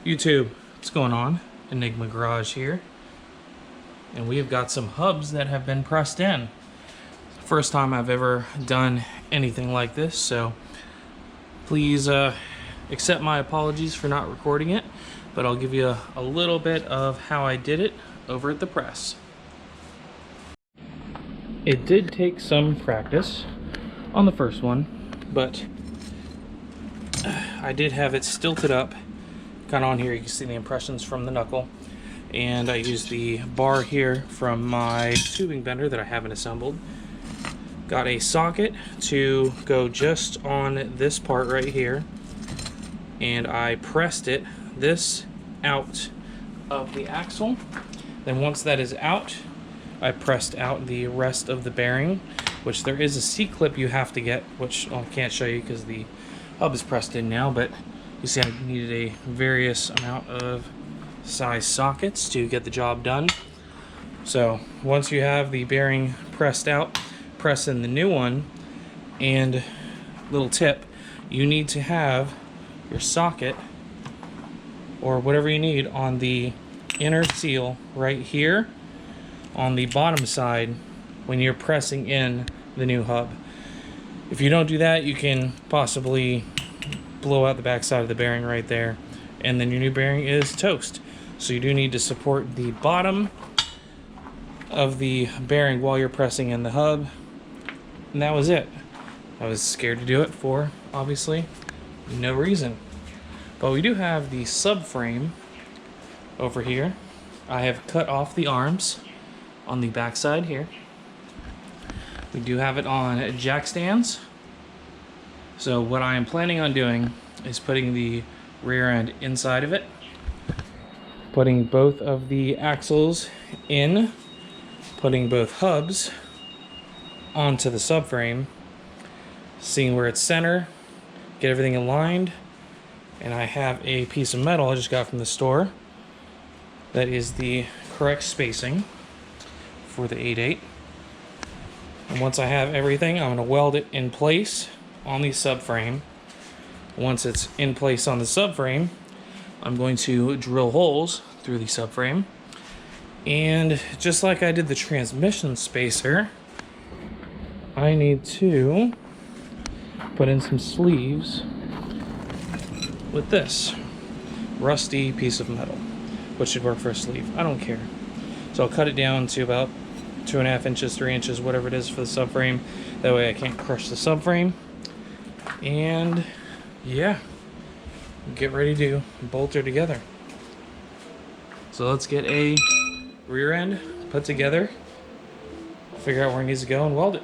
YouTube, what's going on? Enigma Garage here. And we have got some hubs that have been pressed in. First time I've ever done anything like this, so please accept my apologies for not recording it, but I'll give you a little bit of how I did it over at the press. It did take some practice on the first one, but I did have it stilted up. Kind of on here, you can see the impressions from the knuckle. And I used the bar here from my tubing bender that I haven't assembled. Got a socket to go just on this part right here. And I pressed this out of the axle. Then once that is out, I pressed out the rest of the bearing, which there is a C-clip you have to get, which I can't show you because the hub is pressed in now, but you see I needed a various amount of size sockets to get the job done. So once you have the bearing pressed out, press in the new one, and little tip, you need to have your socket or whatever you need on the inner seal right here on the bottom side when you're pressing in the new hub. If you don't do that, you can possibly blow out the back side of the bearing right there, and then your new bearing is toast. So you do need to support the bottom of the bearing while you're pressing in the hub. And that was it. I was scared to do it for, obviously, no reason. But we do have the subframe over here. I have cut off the arms on the back side here. We do have it on jack stands. So what I am planning on doing is putting the rear end inside of it, putting both of the axles in, putting both hubs onto the subframe, seeing where it's center, get everything aligned, and I have a piece of metal I just got from the store that is the correct spacing for the 8/8. And once I have everything, I'm going to weld it in place on the subframe. Once it's in place on the subframe, I'm going to drill holes through the subframe. And just like I did the transmission spacer, I need to put in some sleeves with this rusty piece of metal, which should work for a sleeve. I don't care. So I'll cut it down to about 2.5 inches, 3 inches, whatever it is for the subframe. That way I can't crush the subframe. And yeah, get ready to bolt her together. So let's get a rear end put together, figure out where it needs to go, and weld it.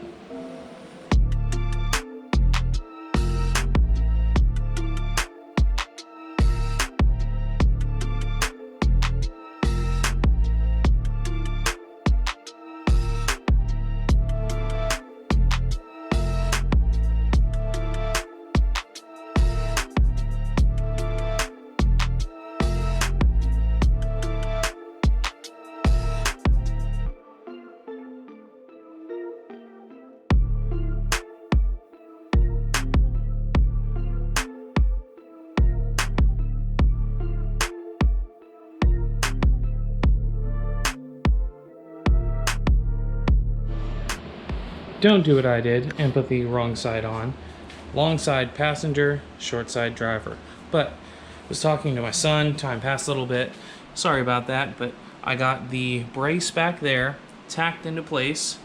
Don't do what I did and put the wrong side on. Long side passenger, short side driver. But I was talking to my son, time passed a little bit. Sorry about that, but I got the brace back there tacked into place.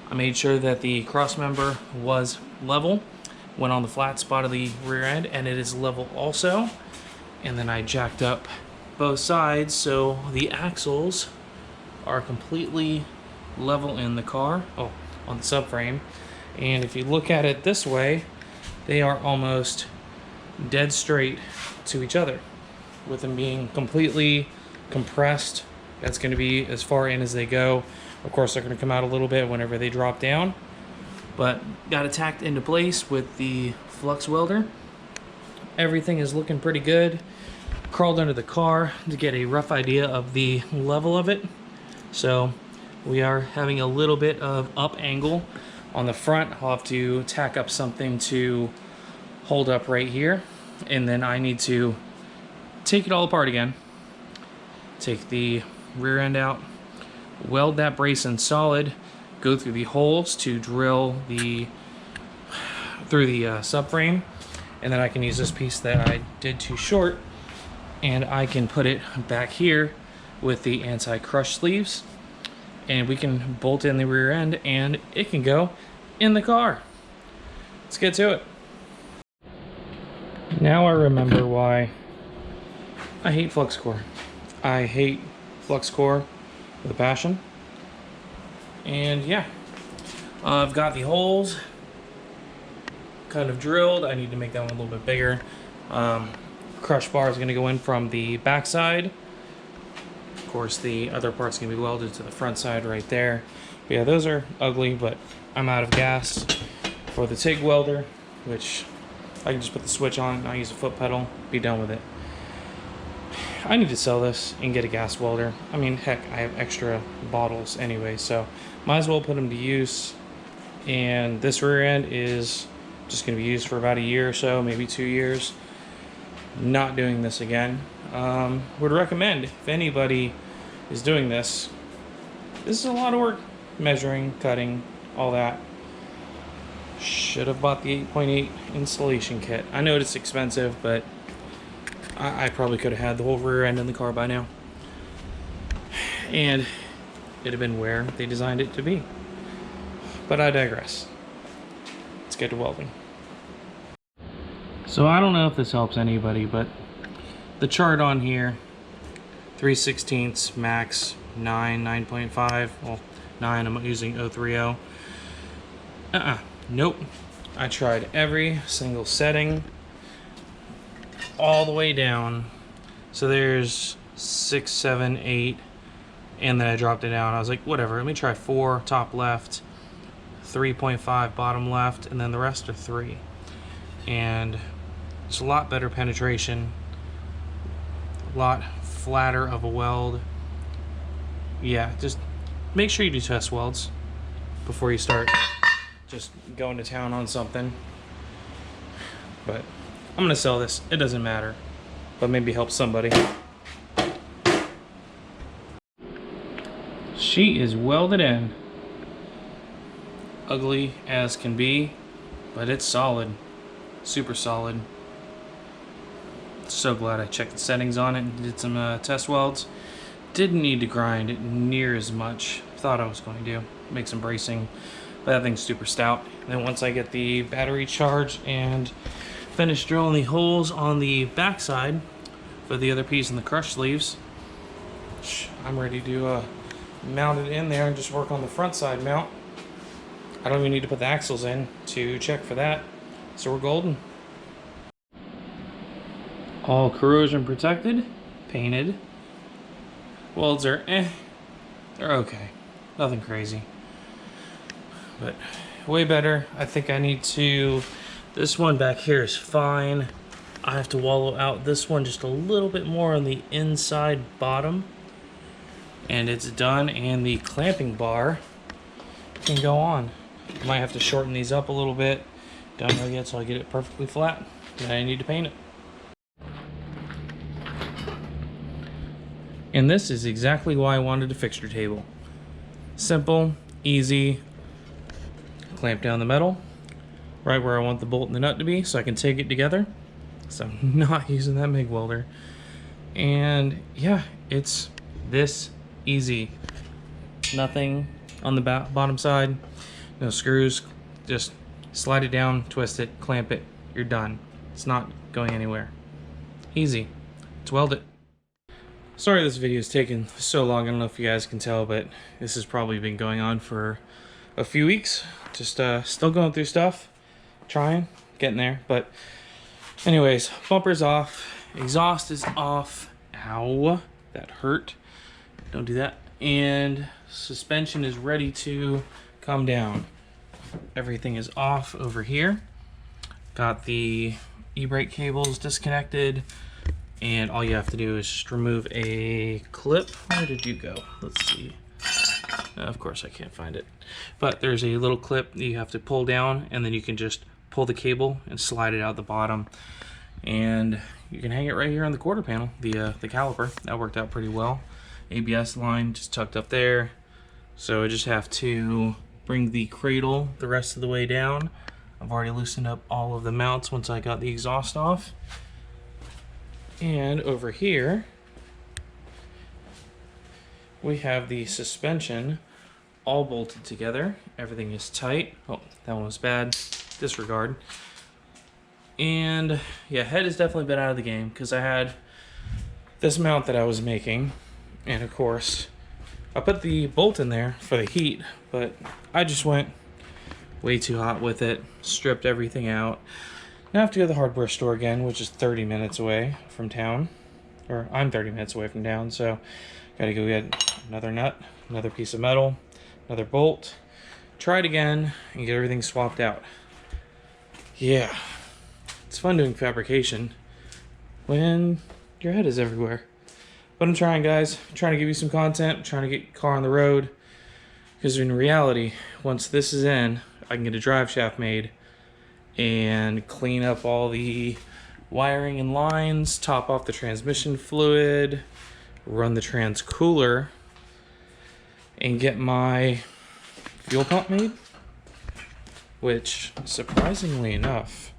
I made sure that the cross member was level, went on the flat spot of the rear end, and it is level also. And then I jacked up both sides so the axles are completely level in the car. On the subframe, and if you look at it this way, they are almost dead straight to each other, with them being completely compressed. That's going to be as far in as they go. Of course, they're going to come out a little bit whenever they drop down, but got it tacked into place with the flux welder. Everything is looking pretty good. Crawled under the car to get a rough idea of the level of it. So we are having a little bit of up angle on the front. I'll have to tack up something to hold up right here, and then I need to take it all apart again. Take the rear end out, weld that brace in solid, go through the holes to drill through the subframe, and then I can use this piece that I did too short, and I can put it back here with the anti-crush sleeves, and we can bolt in the rear end and it can go in the car. Let's get to it. Now I remember why I hate flux core. I hate flux core with a passion. And yeah, I've got the holes kind of drilled. I need to make that one a little bit bigger. Crush bar is going to go in from the back side. Of course, the other part's going to be welded to the front side right there. But yeah, those are ugly, but I'm out of gas for the TIG welder, which I can just put the switch on, I use a foot pedal, be done with it. I need to sell this and get a gas welder. I mean, heck, I have extra bottles anyway, so might as well put them to use. And this rear end is just going to be used for about a year or so, maybe 2 years. Not doing this again. Would recommend, if anybody is doing this, this is a lot of work. Measuring, cutting, all that. Should have bought the 8.8 installation kit. I know it's expensive, but I probably could have had the whole rear end in the car by now. And it'd have been where they designed it to be. But I digress. Let's get to welding. So I don't know if this helps anybody, but the chart on here, 3/16 max, 9, 9.5, well, 9, I'm using 030. Nope. I tried every single setting all the way down. So there's 6, 7, 8, and then I dropped it down. I was like, whatever, let me try 4 top left, 3.5 bottom left, and then the rest are 3. And it's a lot better penetration, a lot flatter of a weld. Yeah, just make sure you do test welds before you start just going to town on something. But I'm gonna sell this, it doesn't matter, but maybe help somebody. She is welded in. Ugly as can be, but it's solid, super solid. So glad I checked the settings on it and did some test welds. Didn't need to grind it near as much. Thought I was going to make some bracing, but that thing's super stout. And then once I get the battery charged and finish drilling the holes on the back side for the other piece in the crush sleeves, I'm ready to mount it in there and just work on the front side mount. I don't even need to put the axles in to check for that, so we're golden. All corrosion protected, painted. Welds are they're okay, nothing crazy, but way better. I think I need to, this one back here is fine. I have to wallow out this one just a little bit more on the inside bottom, and it's done. And the clamping bar can go on. I might have to shorten these up a little bit, don't know yet, so I get it perfectly flat. Then I need to paint it. And this is exactly why I wanted a fixture table. Simple, easy, clamp down the metal right where I want the bolt and the nut to be so I can take it together. So I'm not using that MIG welder. And yeah, it's this easy. Nothing on the bottom side, no screws, just slide it down, twist it, clamp it, you're done. It's not going anywhere. Easy. Let's weld it. Sorry this video is taking so long. I don't know if you guys can tell, but this has probably been going on for a few weeks. Just still going through stuff, trying, getting there. But anyways, bumper's off, exhaust is off. Ow, that hurt. Don't do that. And suspension is ready to come down. Everything is off over here. Got the e-brake cables disconnected. And all you have to do is just remove a clip. Where did you go? Let's see. Of course I can't find it. But there's a little clip that you have to pull down, and then you can just pull the cable and slide it out the bottom. and you can hang it right here on the quarter panel, the caliper. That worked out pretty well. ABS line just tucked up there, so I just have to bring the cradle the rest of the way down. I've already loosened up all of the mounts once I got the exhaust off. And over here we have the suspension all bolted together. Everything is tight. Oh, that one was bad. Disregard. And yeah, head has definitely been out of the game because I had this mount that I was making, and of course I put the bolt in there for the heat, but I just went way too hot with it, stripped everything out. Now I have to go to the hardware store again, which is 30 minutes away from town, or I'm 30 minutes away from town, so gotta go get another nut, another piece of metal, another bolt, try it again, and get everything swapped out. Yeah, it's fun doing fabrication when your head is everywhere. But I'm trying, guys. I'm trying to give you some content. I'm trying to get your car on the road. Because in reality, once this is in, I can get a drive shaft made and clean up all the wiring and lines, top off the transmission fluid, run the trans cooler, and get my fuel pump made. Which, surprisingly enough,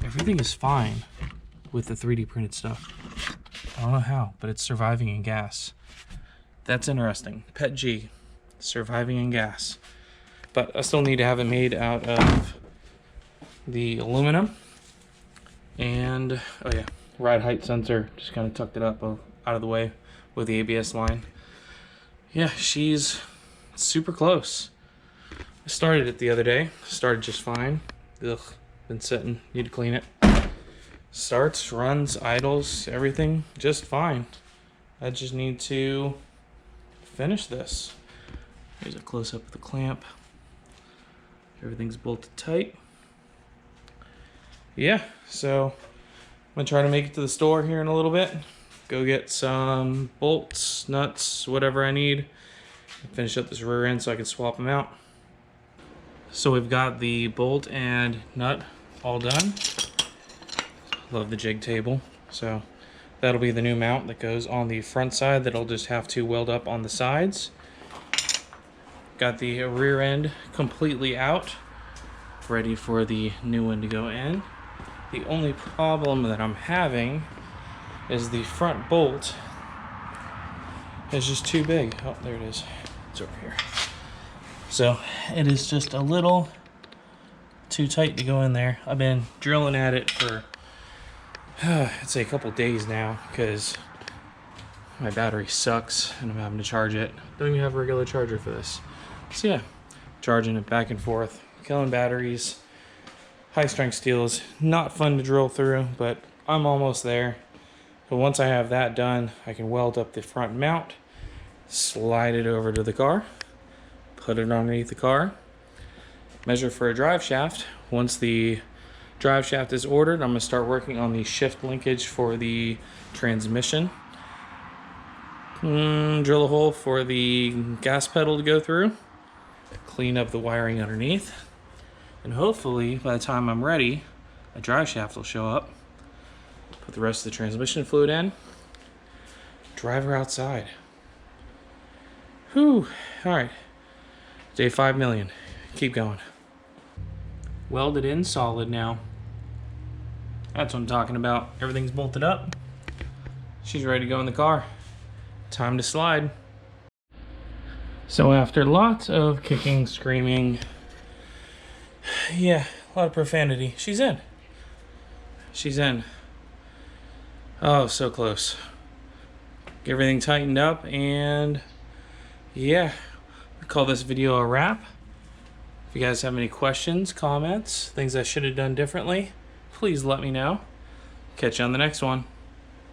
everything is fine with the 3D printed stuff. I don't know how, but it's surviving in gas. That's interesting. Pet G, surviving in gas. But I still need to have it made out of the aluminum. And, oh yeah, ride height sensor, just kind of tucked it up out of the way with the ABS line. Yeah, she's super close. I started it the other day. Started just fine. Ugh, been sitting. Need to clean it. Starts, runs, idles, everything just fine. I just need to finish this. Here's a close-up of the clamp. Everything's bolted tight. Yeah, so I'm gonna try to make it to the store here in a little bit. Go get some bolts, nuts, whatever I need. Finish up this rear end so I can swap them out. So we've got the bolt and nut all done. Love the jig table. So that'll be the new mount that goes on the front side that I'll just have to weld up on the sides. Got the rear end completely out, ready for the new one to go in. The only problem that I'm having is the front bolt is just too big. Oh, there it is. It's over here. So it is just a little too tight to go in there. I've been drilling at it for I'd say a couple days now because my battery sucks and I'm having to charge it. Don't even have a regular charger for this. So yeah, charging it back and forth, killing batteries. High strength steel is not fun to drill through, but I'm almost there. But once I have that done, I can weld up the front mount, slide it over to the car, put it underneath the car, measure for a drive shaft. Once the drive shaft is ordered, I'm going to start working on the shift linkage for the transmission. Drill a hole for the gas pedal to go through, clean up the wiring underneath, and hopefully by the time I'm ready, a drive shaft will show up. Put the rest of the transmission fluid in, drive her outside. Whew, alright. Day 5 million. Keep going. Welded in solid now. That's what I'm talking about. Everything's bolted up. She's ready to go in the car. Time to slide. So after lots of kicking, screaming, yeah, a lot of profanity, she's in. She's in. Oh, so close. Get everything tightened up, and yeah, we call this video a wrap. If you guys have any questions, comments, things I should have done differently, please let me know. Catch you on the next one.